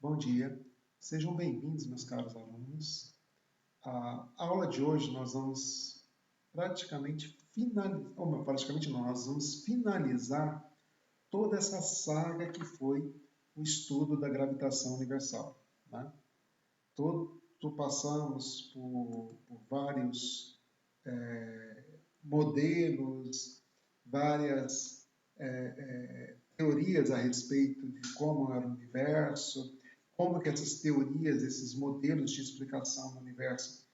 Bom dia, sejam bem-vindos, meus caros alunos. A aula de hoje nós vamos praticamente finalizar, nós vamos finalizar toda essa saga que foi o estudo da gravitação universal. Né? Passamos por vários modelos, várias teorias a respeito de como era o universo, como que essas teorias, esses modelos de explicação do universo,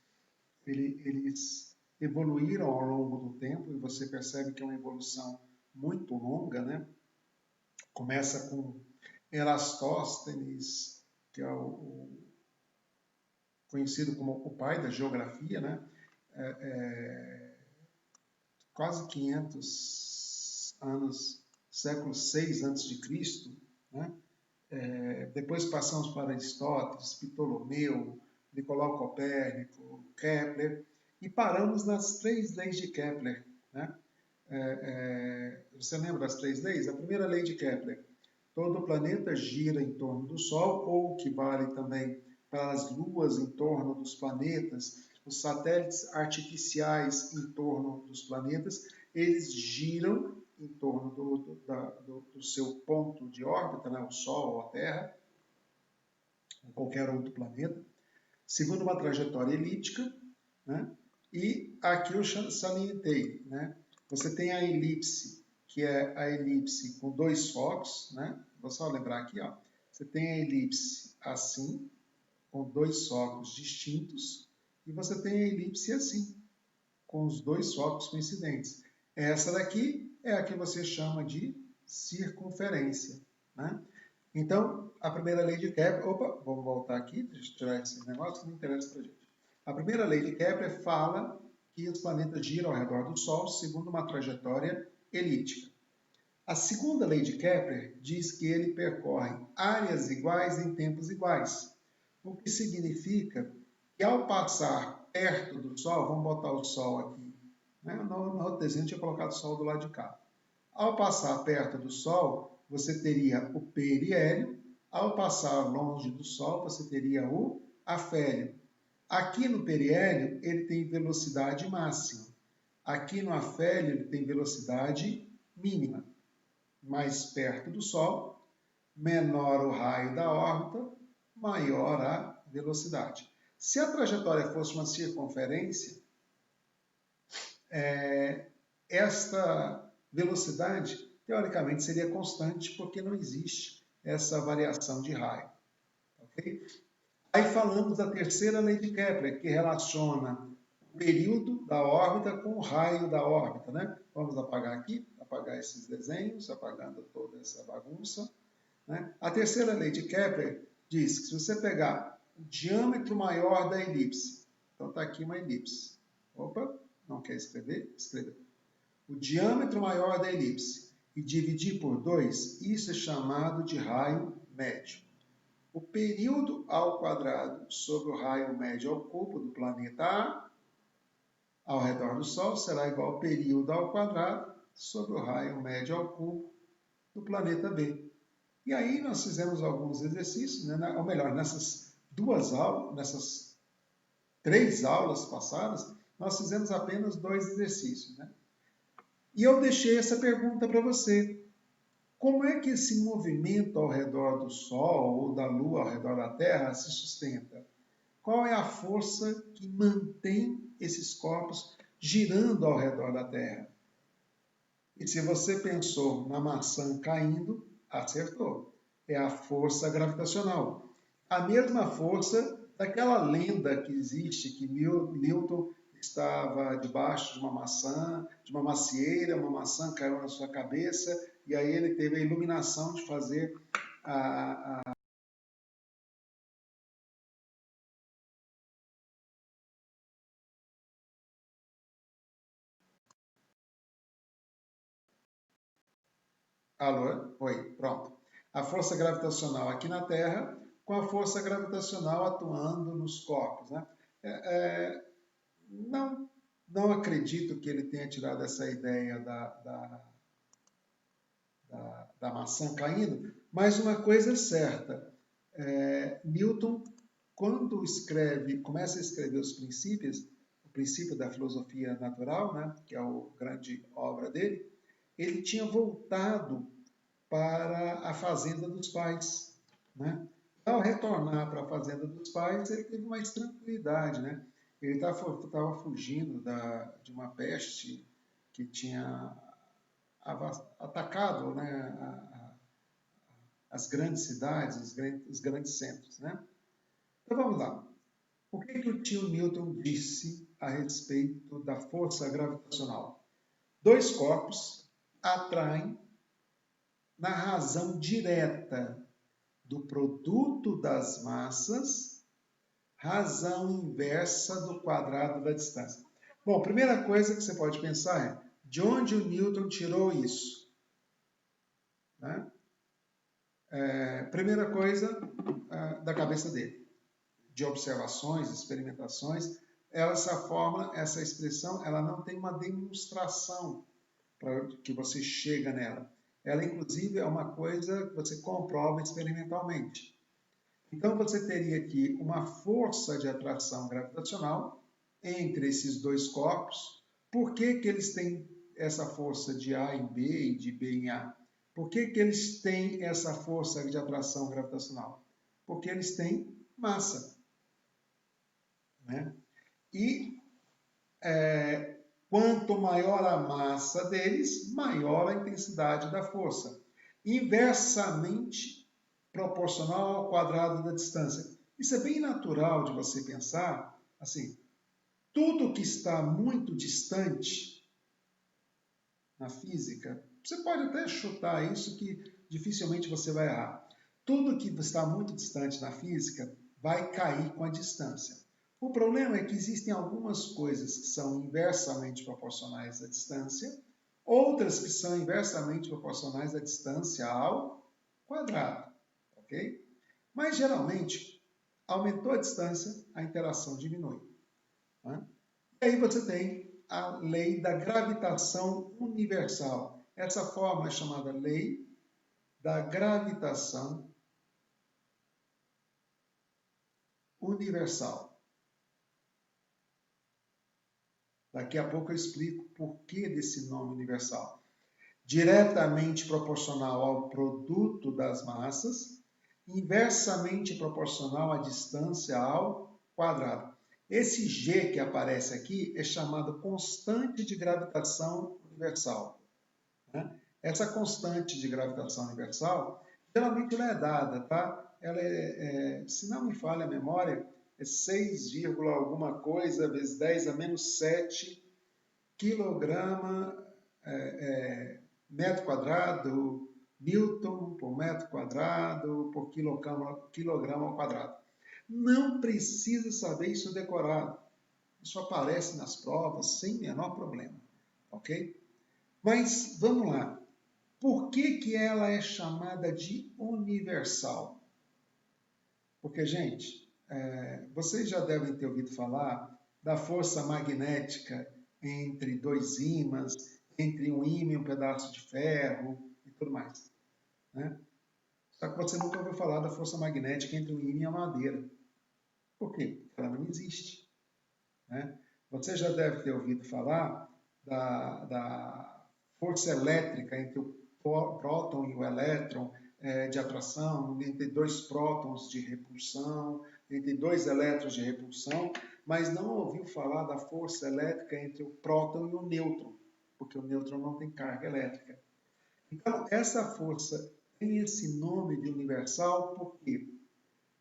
eles evoluíram ao longo do tempo, e você percebe que é uma evolução muito longa, né? Começa com Erastóstenes, que é conhecido como o pai da geografia, né? Quase 500 anos, século 6 a.C., né? Depois passamos para Aristóteles, Ptolomeu, Nicolau Copérnico, Kepler, e paramos nas 3 leis de Kepler. Né? Você lembra das 3 leis? A primeira lei de Kepler: todo o planeta gira em torno do Sol, ou que vale também para as luas em torno dos planetas, os satélites artificiais em torno dos planetas, eles giram em torno do seu ponto de órbita, né, o Sol ou a Terra, ou qualquer outro planeta, segundo uma trajetória elíptica, né? E aqui eu salientei, né? Você tem a elipse, que é a elipse com 2 focos, né? Vou só lembrar aqui, ó. Você tem a elipse assim, com 2 focos distintos, e você tem a elipse assim, com os 2 focos coincidentes. Essa daqui é a que você chama de circunferência, né? Então, a primeira lei de Kepler... Opa, vamos voltar aqui, deixa eu tirar esse negócio que não interessa para a gente. A primeira lei de Kepler fala que os planetas giram ao redor do Sol segundo uma trajetória elíptica. A segunda lei de Kepler diz que ele percorre áreas iguais em tempos iguais, o que significa que ao passar perto do Sol, vamos botar o Sol aqui, né? No outro desenho eu tinha colocado o Sol do lado de cá. Ao passar perto do Sol, você teria o periélio. Ao passar longe do Sol, você teria o afélio. Aqui no periélio, ele tem velocidade máxima. Aqui no afélio, ele tem velocidade mínima. Mais perto do Sol, menor o raio da órbita, maior a velocidade. Se a trajetória fosse uma circunferência, esta velocidade, teoricamente, seria constante, porque não existe essa variação de raio. Okay? Aí falamos da terceira lei de Kepler, que relaciona o período da órbita com o raio da órbita. Né? Vamos apagar aqui, apagar esses desenhos, apagando toda essa bagunça. Né? A terceira lei de Kepler diz que se você pegar o diâmetro maior da elipse, então está aqui uma elipse. Opa, não quer escrever? Escreva. O diâmetro maior da elipse e dividir por 2, isso é chamado de raio médio. O período ao quadrado sobre o raio médio ao cubo do planeta A, ao redor do Sol, será igual ao período ao quadrado sobre o raio médio ao cubo do planeta B. E aí nós fizemos alguns exercícios, né? Ou melhor, nessas 3 aulas passadas, nós fizemos apenas 2 exercícios. Né? E eu deixei essa pergunta para você. Como é que esse movimento ao redor do Sol ou da Lua ao redor da Terra se sustenta? Qual é a força que mantém esses corpos girando ao redor da Terra? E se você pensou na maçã caindo, acertou. É a força gravitacional. A mesma força daquela lenda que existe, que Newton estava debaixo de uma maçã, de uma macieira, uma maçã caiu na sua cabeça, e aí ele teve a iluminação de fazer Alô? Oi, pronto. A força gravitacional aqui na Terra, com a força gravitacional atuando nos corpos. Né? Não acredito que ele tenha tirado essa ideia da maçã caindo, mas uma coisa é certa, Newton, quando começa a escrever os princípios, o princípio da filosofia natural, né, que é a grande obra dele, ele tinha voltado para a fazenda dos pais, né? Ao retornar para a fazenda dos pais, ele teve mais tranquilidade, né? Ele estava fugindo de uma peste que tinha atacado, né, as grandes cidades, os grandes centros, né? Então vamos lá. O que o tio Newton disse a respeito da força gravitacional? Dois corpos atraem na razão direta do produto das massas, razão inversa do quadrado da distância. Bom, a primeira coisa que você pode pensar é, de onde o Newton tirou isso? Né? Primeira coisa, da cabeça dele, de observações, experimentações, essa expressão, ela não tem uma demonstração para que você chega nela. Ela, inclusive, é uma coisa que você comprova experimentalmente. Então, você teria aqui uma força de atração gravitacional entre esses dois corpos. Por que eles têm essa força de A em B e de B em A? Por que eles têm essa força de atração gravitacional? Porque eles têm massa. Né? E quanto maior a massa deles, maior a intensidade da força. Inversamente proporcional ao quadrado da distância. Isso é bem natural de você pensar, assim, tudo que está muito distante na física, você pode até chutar isso que dificilmente você vai errar. Tudo que está muito distante na física vai cair com a distância. O problema é que existem algumas coisas que são inversamente proporcionais à distância, outras que são inversamente proporcionais à distância ao quadrado, ok? Mas, geralmente, aumentou a distância, a interação diminui. Né? E aí você tem a lei da gravitação universal. Essa fórmula é chamada lei da gravitação universal. Daqui a pouco eu explico o porquê desse nome universal. Diretamente proporcional ao produto das massas, inversamente proporcional à distância ao quadrado. Esse G que aparece aqui é chamado constante de gravitação universal. Né? Essa constante de gravitação universal, geralmente ela é dada, tá? Ela se não me falha a memória, é 6, alguma coisa vezes 10 a menos 7 quilograma metro quadrado, Newton por metro quadrado, por quilograma ao quadrado. Não precisa saber isso decorado. Isso aparece nas provas sem menor problema, ok? Mas vamos lá. Por que ela é chamada de universal? Porque, gente, vocês já devem ter ouvido falar da força magnética entre dois ímãs, entre um ímã e um pedaço de ferro e tudo mais. Né? Só que você nunca ouviu falar da força magnética entre um ímã e a madeira. Por quê? Porque ela não existe. Né? Você já deve ter ouvido falar da força elétrica entre o próton e o elétron, de atração, entre dois prótons de repulsão, entre dois elétrons de repulsão, mas não ouviu falar da força elétrica entre o próton e o nêutron, porque o nêutron não tem carga elétrica. Então, essa força tem esse nome de universal, por quê?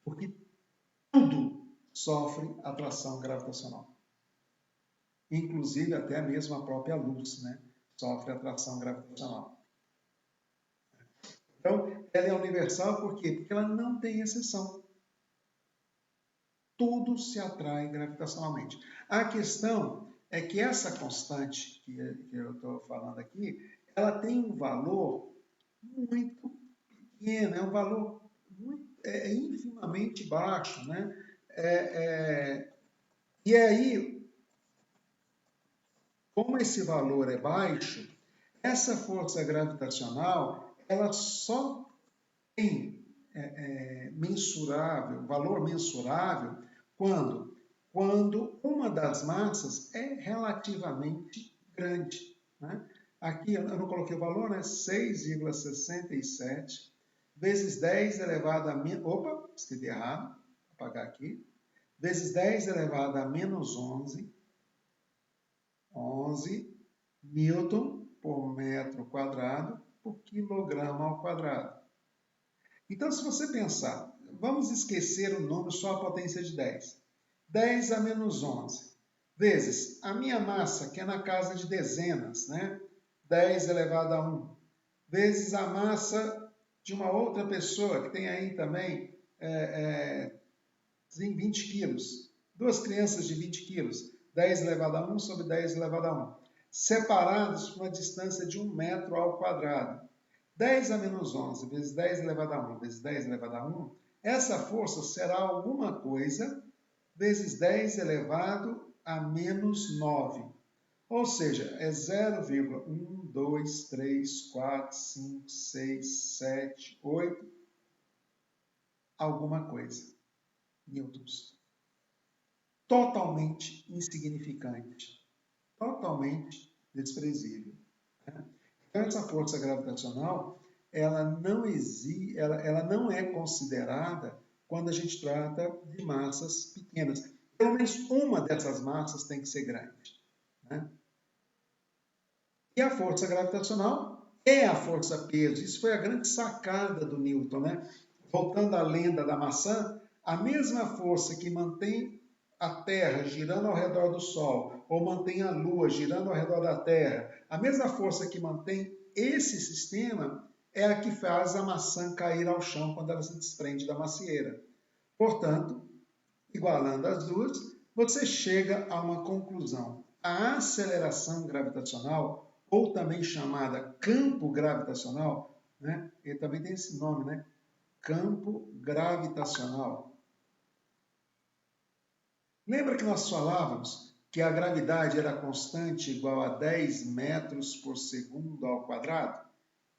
Porque tudo sofre atração gravitacional. Inclusive até mesmo a própria luz, né, sofre atração gravitacional. Então, ela é universal por quê? Porque ela não tem exceção. Tudo se atrai gravitacionalmente. A questão é que essa constante que eu estou falando aqui, ela tem um valor muito pequeno, é um valor infimamente baixo. Né? E aí, como esse valor é baixo, essa força gravitacional ela só tem mensurável, valor mensurável, quando uma das massas é relativamente grande. Né? Aqui eu não coloquei o valor, né? 6,67 vezes 10 elevado a... Opa, escrevi errado. Vou apagar aqui. Vezes 10 elevado a menos 11 newton por metro quadrado por quilograma ao quadrado. Então, se você pensar, vamos esquecer o número só a potência de 10. 10 a menos 11, vezes a minha massa, que é na casa de dezenas, né? 10 elevado a 1, vezes a massa de uma outra pessoa, que tem aí também 20 quilos. Duas crianças de 20 quilos, 10 elevado a 1 sobre 10 elevado a 1, separados por uma distância de 1 metro ao quadrado. 10 a menos 11 vezes 10 elevado a 1 vezes 10 elevado a 1, essa força será alguma coisa vezes 10 elevado a menos 9. Ou seja, é 0,1, 2, 3, 4, 5, 6, 7, 8, alguma coisa. Newtons. Totalmente insignificante. Totalmente desprezível. Então, essa força gravitacional, ela não é considerada quando a gente trata de massas pequenas. Pelo menos uma dessas massas tem que ser grande. Né? E a força gravitacional é a força-peso. Isso foi a grande sacada do Newton. Né? Voltando à lenda da maçã, a mesma força que mantém a Terra girando ao redor do Sol, ou mantém a Lua girando ao redor da Terra, a mesma força que mantém esse sistema é a que faz a maçã cair ao chão quando ela se desprende da macieira. Portanto, igualando as duas, você chega a uma conclusão. A aceleração gravitacional, ou também chamada campo gravitacional, né? Ele também tem esse nome, né? Campo gravitacional. Lembra que nós falávamos que a gravidade era constante igual a 10 metros por segundo ao quadrado?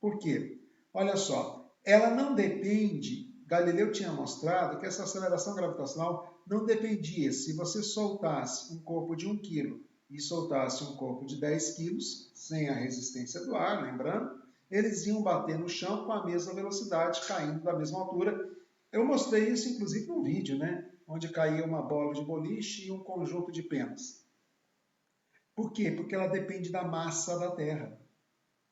Por quê? Olha só, ela não depende, Galileu tinha mostrado que essa aceleração gravitacional não dependia se você soltasse um corpo de 1 kg e soltasse um corpo de 10 kg, sem a resistência do ar, lembrando, eles iam bater no chão com a mesma velocidade, caindo da mesma altura. Eu mostrei isso, inclusive, num vídeo, né? Onde caía uma bola de boliche e um conjunto de penas. Por quê? Porque ela depende da massa da Terra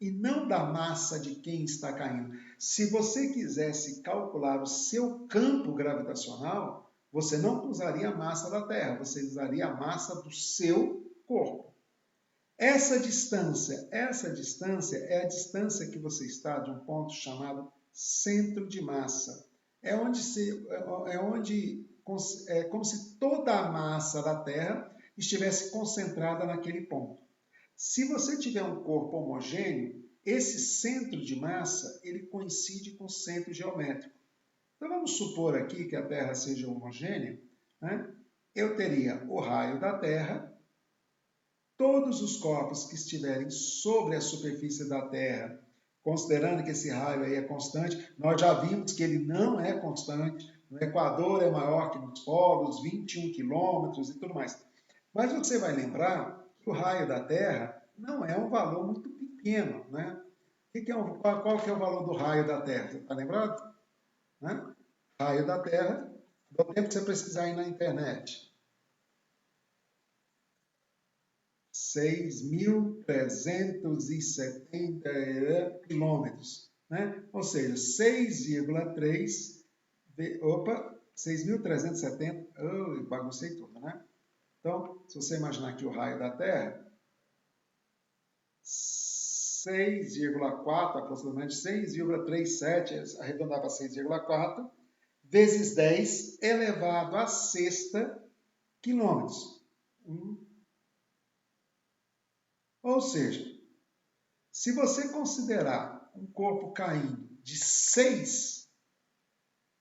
e não da massa de quem está caindo. Se você quisesse calcular o seu campo gravitacional, você não usaria a massa da Terra, você usaria a massa do seu corpo. Essa distância é a distância que você está de um ponto chamado centro de massa. É como se toda a massa da Terra estivesse concentrada naquele ponto. Se você tiver um corpo homogêneo, esse centro de massa ele coincide com o centro geométrico. Então vamos supor aqui que a Terra seja homogênea, né? Eu teria o raio da Terra, todos os corpos que estiverem sobre a superfície da Terra, considerando que esse raio aí é constante, nós já vimos que ele não é constante, no Equador é maior que nos polos, 21 quilômetros e tudo mais. Mas você vai lembrar que o raio da Terra não é um valor muito pequeno, né? Qual que é o valor do raio da Terra? Você está lembrado? Né? Raio da Terra, dá tempo de você pesquisar aí na internet. 6.370 quilômetros, né? Ou seja, 6,3, 6.370, baguncei tudo, né? Então, se você imaginar aqui o raio da Terra, 6,4, aproximadamente 6,37, arredondar para 6,4, vezes 10 elevado a sexta quilômetros. Ou seja, se você considerar um corpo caindo de 6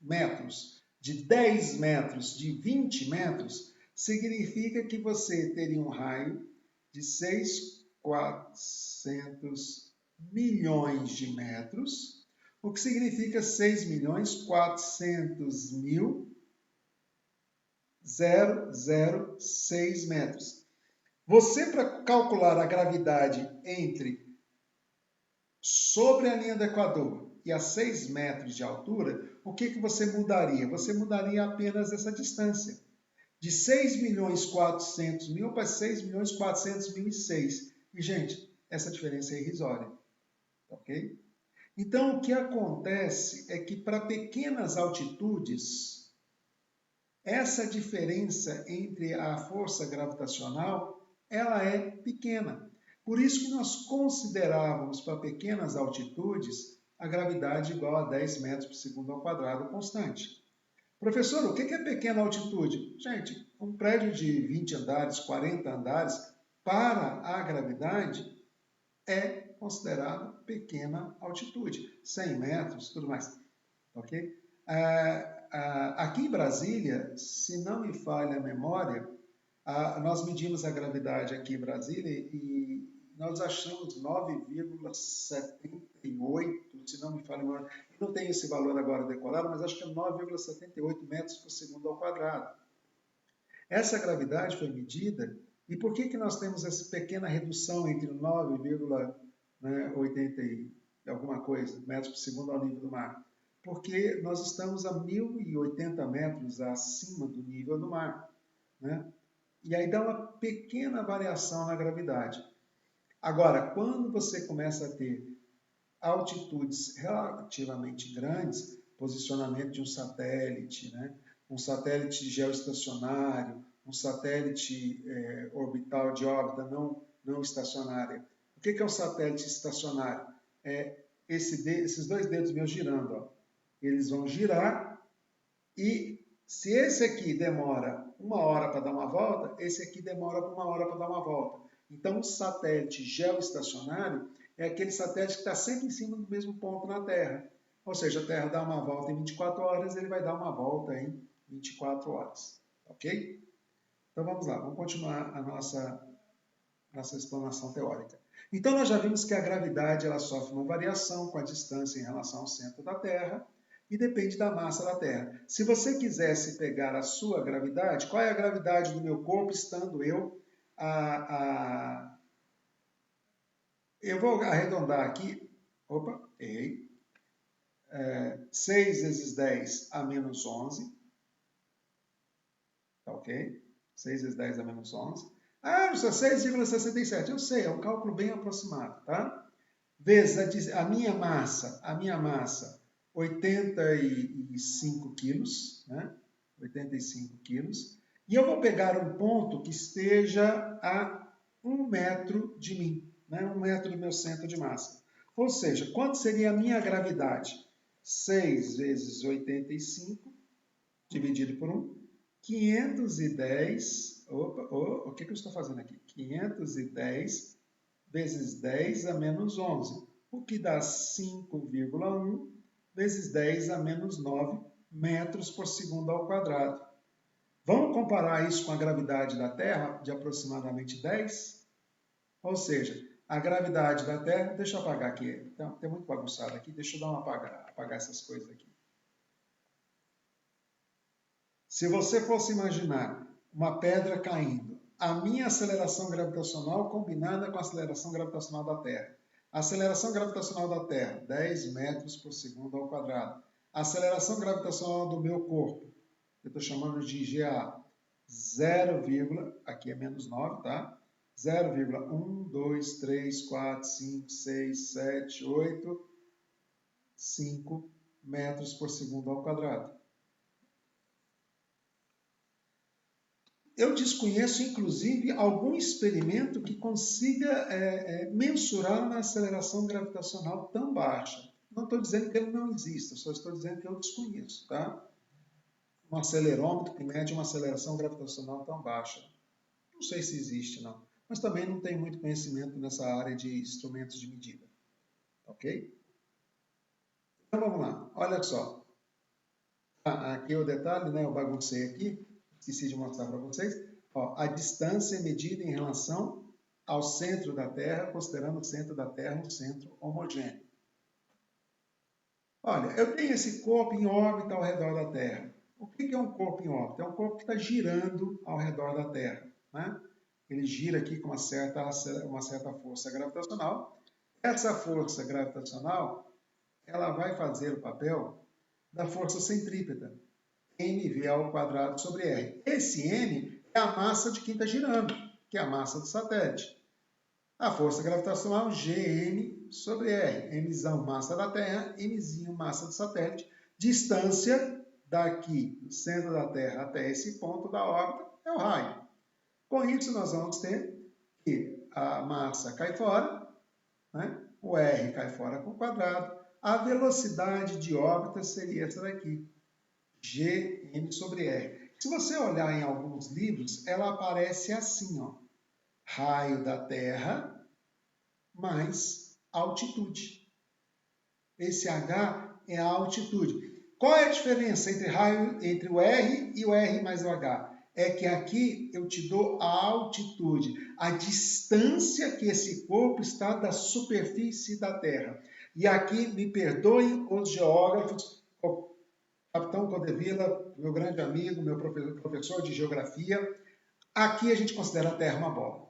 metros, de 10 metros, de 20 metros, significa que você teria um raio de 6.400 milhões de metros, o que significa 6.400.006 metros. Você, para calcular a gravidade sobre a linha do Equador e a 6 metros de altura, o que você mudaria? Você mudaria apenas essa distância. De 6.400.000 para 6.400.006. E, gente, essa diferença é irrisória. Ok? Então, o que acontece é que para pequenas altitudes, essa diferença entre a força gravitacional, ela é pequena. Por isso que nós considerávamos para pequenas altitudes a gravidade igual a 10 metros por segundo ao quadrado constante. Professor, o que é pequena altitude? Gente, um prédio de 20 andares, 40 andares, para a gravidade, é considerado pequena altitude. 100 metros, tudo mais. Ok? Aqui em Brasília, se não me falha a memória, nós medimos a gravidade aqui em Brasília e nós achamos 9,78, se não me falha a memória. Não tenho esse valor agora decorado, mas acho que é 9,78 metros por segundo ao quadrado. Essa gravidade foi medida, e por que nós temos essa pequena redução entre 9,80 e alguma coisa metros por segundo ao nível do mar? Porque nós estamos a 1.080 metros acima do nível do mar. Né? E aí dá uma pequena variação na gravidade. Agora, quando você começa a ter altitudes relativamente grandes, posicionamento de um satélite, né? Um satélite geoestacionário, um satélite orbital de órbita não estacionária. O que é um satélite estacionário? É esses dois dedos meus girando. Ó. Eles vão girar e se esse aqui demora 1 hora para dar uma volta, esse aqui demora 1 hora para dar uma volta. Então, um satélite geoestacionário é aquele satélite que está sempre em cima do mesmo ponto na Terra. Ou seja, a Terra dá uma volta em 24 horas, ele vai dar uma volta em 24 horas. Ok? Então vamos lá, vamos continuar a nossa explanação teórica. Então nós já vimos que a gravidade ela sofre uma variação com a distância em relação ao centro da Terra e depende da massa da Terra. Se você quisesse pegar a sua gravidade, qual é a gravidade do meu corpo estando eu eu vou arredondar aqui, opa, errei, 6 vezes 10 a menos 11, tá ok? 6 vezes 10 a menos 11. Ah, isso é 6,67, eu sei, é um cálculo bem aproximado, tá? Vezes a minha massa, 85 quilos, né? 85 quilos. E eu vou pegar um ponto que esteja a 1 metro de mim, né? 1 metro do meu centro de massa. Ou seja, quanto seria a minha gravidade? 6 vezes 85, dividido por 1, 510, o que eu estou fazendo aqui? 510 vezes 10 a menos 11, o que dá 5,1 vezes 10 a menos 9 metros por segundo ao quadrado. Vamos comparar isso com a gravidade da Terra, de aproximadamente 10? Ou seja, a gravidade da Terra... Deixa eu apagar aqui, então, tem muito bagunçado aqui, deixa eu dar uma apagar essas coisas aqui. Se você fosse imaginar uma pedra caindo, a minha aceleração gravitacional combinada com a aceleração gravitacional da Terra. A aceleração gravitacional da Terra, 10 metros por segundo ao quadrado. A aceleração gravitacional do meu corpo, eu estou chamando de GA, 0, aqui é menos 9, tá? 0,1, 2, 3, 4, 5, 6, 7, 8, 5 metros por segundo ao quadrado. Eu desconheço, inclusive, algum experimento que consiga mensurar uma aceleração gravitacional tão baixa. Não estou dizendo que ele não exista, só estou dizendo que eu desconheço, tá? Um acelerômetro que mede uma aceleração gravitacional tão baixa. Não sei se existe, não. Mas também não tenho muito conhecimento nessa área de instrumentos de medida. Ok? Então vamos lá. Olha só. Aqui é o detalhe, né? Eu baguncei aqui. Esqueci de mostrar para vocês. Ó, a distância é medida em relação ao centro da Terra, considerando o centro da Terra um centro homogêneo. Olha, eu tenho esse corpo em órbita ao redor da Terra. O que é um corpo em órbita? É um corpo que está girando ao redor da Terra, né? Ele gira aqui com uma certa força gravitacional. Essa força gravitacional, ela vai fazer o papel da força centrípeta, mv ao quadrado sobre r. Esse m é a massa de quem está girando, que é a massa do satélite. A força gravitacional, Gm sobre R. Mzão, massa da Terra, Mzinho, massa do satélite. Distância daqui, do centro da Terra até esse ponto da órbita, é o raio. Com isso, nós vamos ter que a massa cai fora, né? O R cai fora com o quadrado. A velocidade de órbita seria essa daqui, Gm sobre R. Se você olhar em alguns livros, ela aparece assim, ó, raio da Terra mais altitude. Esse H é a altitude. Qual é a diferença entre o R e o R mais o H? É que aqui eu te dou a altitude, a distância que esse corpo está da superfície da Terra. E aqui, me perdoem os geógrafos, o Capitão Codevila, meu grande amigo, meu professor de geografia, aqui a gente considera a Terra uma bola,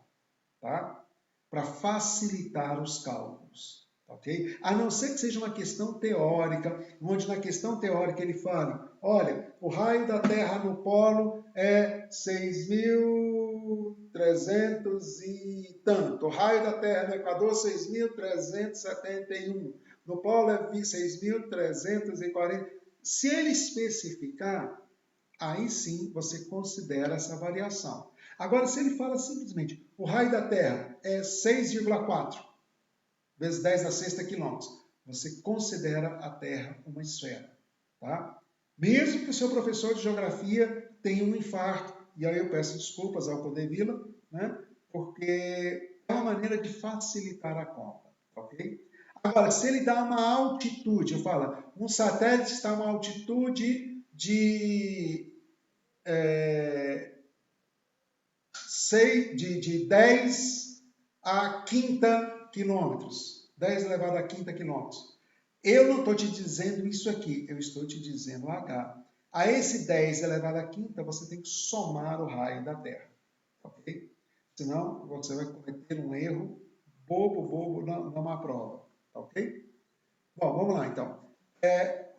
tá? Para facilitar os cálculos, ok? A não ser que seja uma questão teórica, onde na questão teórica ele fale, olha, o raio da Terra no polo é 6.300 e tanto, o raio da Terra no Equador 6.371, no polo é 6.340. Se ele especificar, aí sim você considera essa variação. Agora, se ele fala simplesmente, o raio da Terra é 6,4 vezes 10 a sexta quilômetros, você considera a Terra uma esfera, tá? Mesmo que o seu professor de geografia tenha um infarto, e aí eu peço desculpas ao Codevila, né? Porque é uma maneira de facilitar a conta, ok? Agora, se ele dá uma altitude, eu falo, um satélite está a uma altitude de 10 a quinta quilômetros. 10 elevado a quinta quilômetros. Eu não estou te dizendo isso aqui, eu estou te dizendo H. A esse 10 elevado a quinta, você tem que somar o raio da Terra. Ok? Senão, você vai cometer um erro bobo numa prova. Ok? Bom, vamos lá então.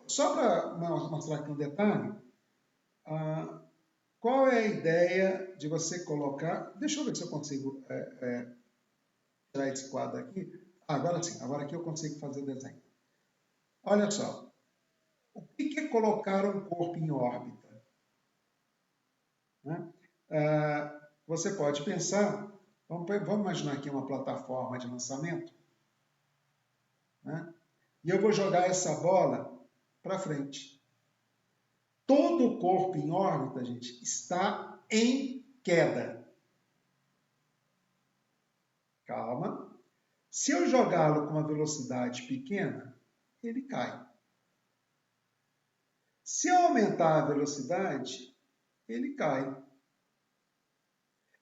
Só para mostrar aqui um detalhe, qual é a ideia de você colocar... Deixa eu ver se eu consigo tirar esse quadro aqui. Agora sim, agora aqui eu consigo fazer o desenho. Olha só. O que é colocar um corpo em órbita? Né? Você pode pensar... Vamos imaginar aqui uma plataforma de lançamento. Né? E eu vou jogar essa bola para frente. Todo o corpo em órbita, gente, está em queda. Calma. Se eu jogá-lo com uma velocidade pequena, ele cai. Se eu aumentar a velocidade, ele cai.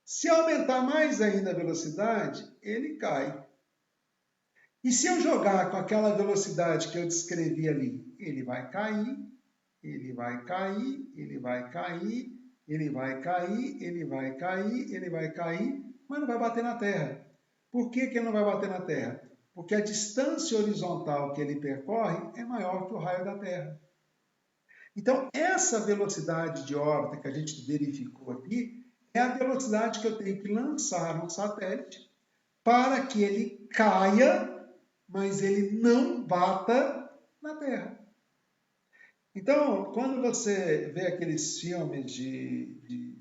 Se aumentar mais ainda a velocidade, ele cai. E se eu jogar com aquela velocidade que eu descrevi ali, ele vai cair, ele vai cair, ele vai cair, ele vai cair, ele vai cair, ele vai cair, mas não vai bater na Terra. Por que ele não vai bater na Terra? Porque a distância horizontal que ele percorre é maior que o raio da Terra. Então, essa velocidade de órbita que a gente verificou aqui é a velocidade que eu tenho que lançar um satélite para que ele caia, mas ele não bata na Terra. Então, quando você vê aqueles filmes de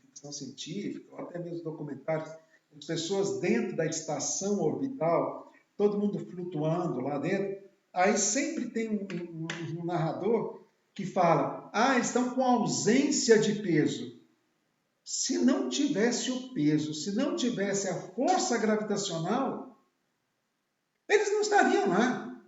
ficção científica, ou até mesmo documentários, as pessoas dentro da estação orbital, todo mundo flutuando lá dentro, aí sempre tem um narrador que fala, eles estão com ausência de peso. Se não tivesse o peso, se não tivesse a força gravitacional, eles não estariam lá.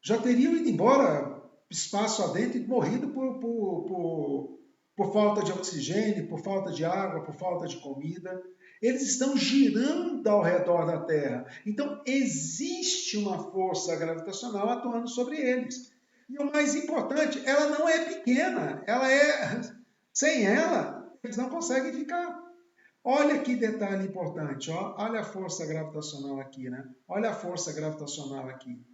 Já teriam ido embora espaço adentro e morrido por falta de oxigênio, por falta de água, por falta de comida. Eles estão girando ao redor da Terra. Então, existe uma força gravitacional atuando sobre eles. E o mais importante, ela não é pequena, ela é, sem ela, eles não conseguem ficar. Olha que detalhe importante, ó. Olha a força gravitacional aqui, né? Olha a força gravitacional aqui.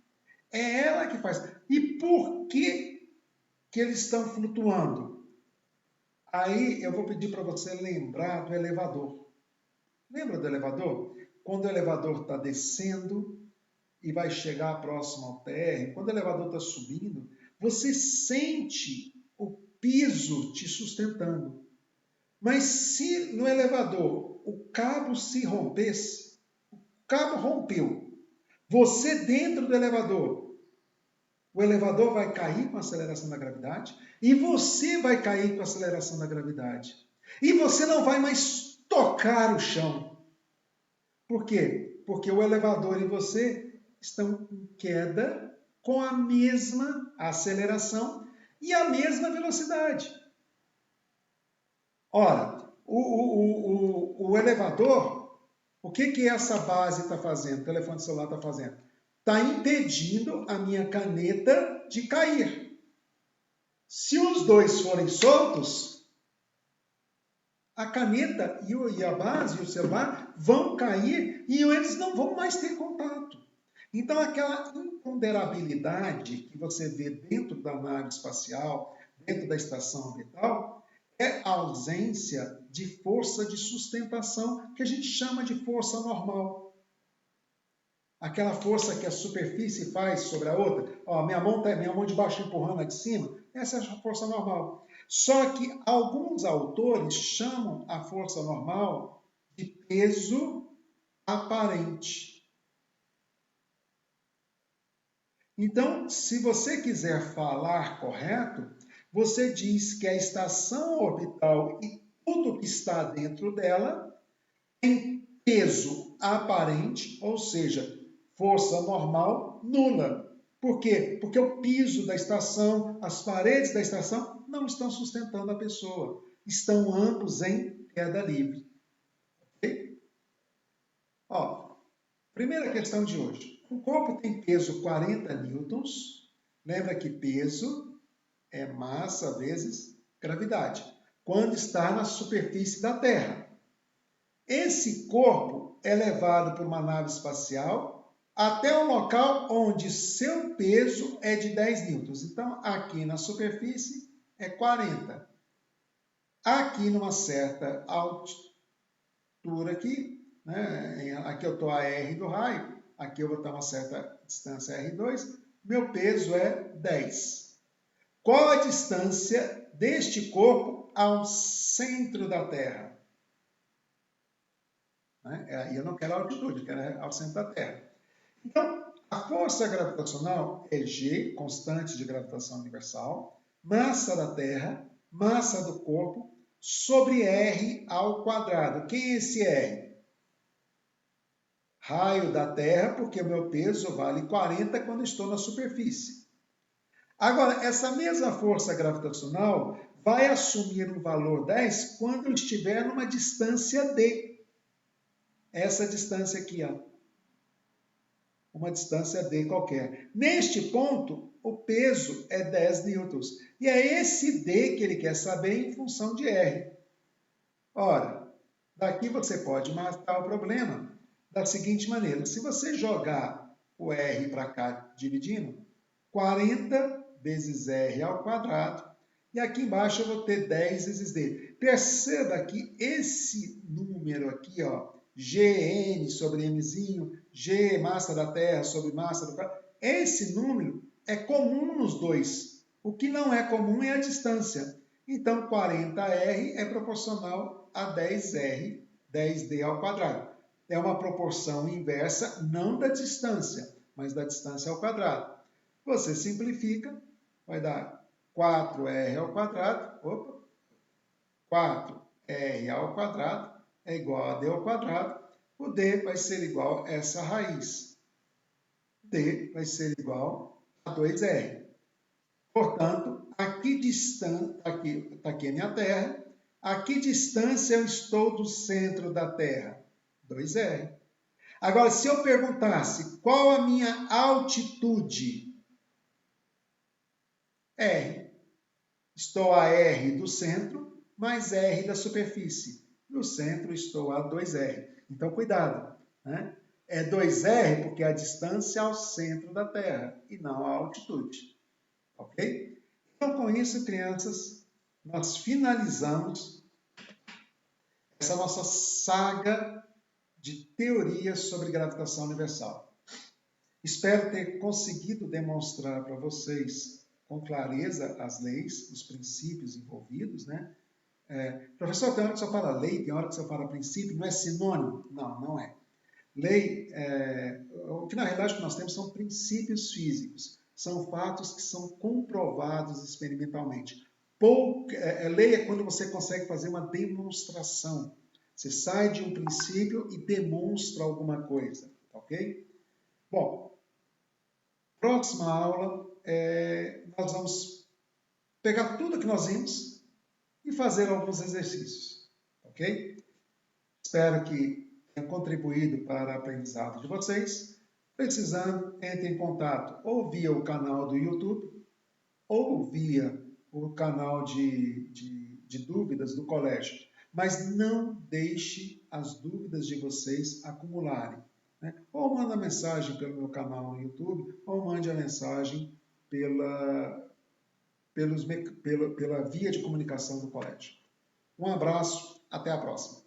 É ela que faz. E por que eles estão flutuando? Aí eu vou pedir para você lembrar do elevador. Lembra do elevador? Quando o elevador está descendo e vai chegar próximo ao térreo, quando o elevador está subindo, você sente o piso te sustentando. Mas se no elevador o cabo se rompesse, o cabo rompeu, você dentro do elevador, o elevador vai cair com a aceleração da gravidade e você vai cair com a aceleração da gravidade. E você não vai mais tocar o chão. Por quê? Porque o elevador e você estão em queda com a mesma aceleração e a mesma velocidade. Ora, o elevador, o que essa base está fazendo, o telefone celular está fazendo? Está impedindo a minha caneta de cair. Se os dois forem soltos, a caneta e a base e o celular vão cair e eles não vão mais ter contato. Então, aquela imponderabilidade que você vê dentro da nave espacial, dentro da estação orbital, é a ausência de força de sustentação, que a gente chama de força normal. Aquela força que a superfície faz sobre a outra. Ó, minha mão de baixo empurrando a de cima, essa é a força normal. Só que alguns autores chamam a força normal de peso aparente. Então, se você quiser falar correto, você diz que a estação orbital e tudo que está dentro dela tem peso aparente, ou seja, força normal nula. Por quê? Porque o piso da estação, as paredes da estação não estão sustentando a pessoa. Estão ambos em queda livre. Ok? Ó, primeira questão de hoje. O corpo tem peso 40 newtons. Lembra que peso é massa vezes gravidade, quando está na superfície da Terra. Esse corpo é levado por uma nave espacial até um local onde seu peso é de 10 newtons. Então, aqui na superfície é 40. Aqui numa certa altura aqui, né? Aqui eu estou a R do raio, aqui eu vou estar a uma certa distância R2, meu peso é 10. Qual a distância deste corpo ao centro da Terra? E eu não quero a altitude, eu quero ao centro da Terra. Então, a força gravitacional é G, constante de gravitação universal, massa da Terra, massa do corpo, sobre R ao quadrado. Quem é esse R? Raio da Terra, porque o meu peso vale 40 quando estou na superfície. Agora, essa mesma força gravitacional vai assumir um valor 10 quando eu estiver numa distância D. Essa distância aqui, ó. Uma distância D qualquer. Neste ponto, o peso é 10 newtons. E é esse D que ele quer saber em função de R. Ora, daqui você pode matar o problema da seguinte maneira. Se você jogar o R para cá dividindo, 40 vezes R ao quadrado, e aqui embaixo eu vou ter 10 vezes D. Perceba que esse número aqui, ó, Gn sobre mzinho, G massa da Terra sobre massa do planeta, esse número é comum nos dois. O que não é comum é a distância. Então, 40R é proporcional a 10R, 10D ao quadrado. É uma proporção inversa, não da distância, mas da distância ao quadrado. Você simplifica, vai dar 4R ao quadrado, 4R ao quadrado é igual a D ao quadrado. O D vai ser igual a essa raiz. D vai ser igual a 2R. Portanto, a que distância, está aqui a minha Terra, a que distância eu estou do centro da Terra? 2R. Agora, se eu perguntasse qual a minha altitude, R. Estou a R do centro, mais R da superfície. No centro estou a 2R. Então, cuidado, né? É 2R porque é a distância ao centro da Terra e não a altitude. Ok? Então, com isso, crianças, nós finalizamos essa nossa saga de teorias sobre gravitação universal. Espero ter conseguido demonstrar para vocês com clareza as leis, os princípios envolvidos, né? Professor, tem hora que você fala lei, tem hora que você fala princípio, não é sinônimo? Não, não é. Lei, o que na realidade que nós temos são princípios físicos, são fatos que são comprovados experimentalmente. Lei é quando você consegue fazer uma demonstração. Você sai de um princípio e demonstra alguma coisa, ok? Bom, próxima aula, nós vamos pegar tudo que nós vimos e fazer alguns exercícios, ok? Espero que tenha contribuído para o aprendizado de vocês. Precisando, entre em contato ou via o canal do YouTube ou via o canal de dúvidas do colégio. Mas não deixe as dúvidas de vocês acumularem, né? Ou manda mensagem pelo meu canal no YouTube, ou mande a mensagem pela via de comunicação do colégio. Um abraço, até a próxima.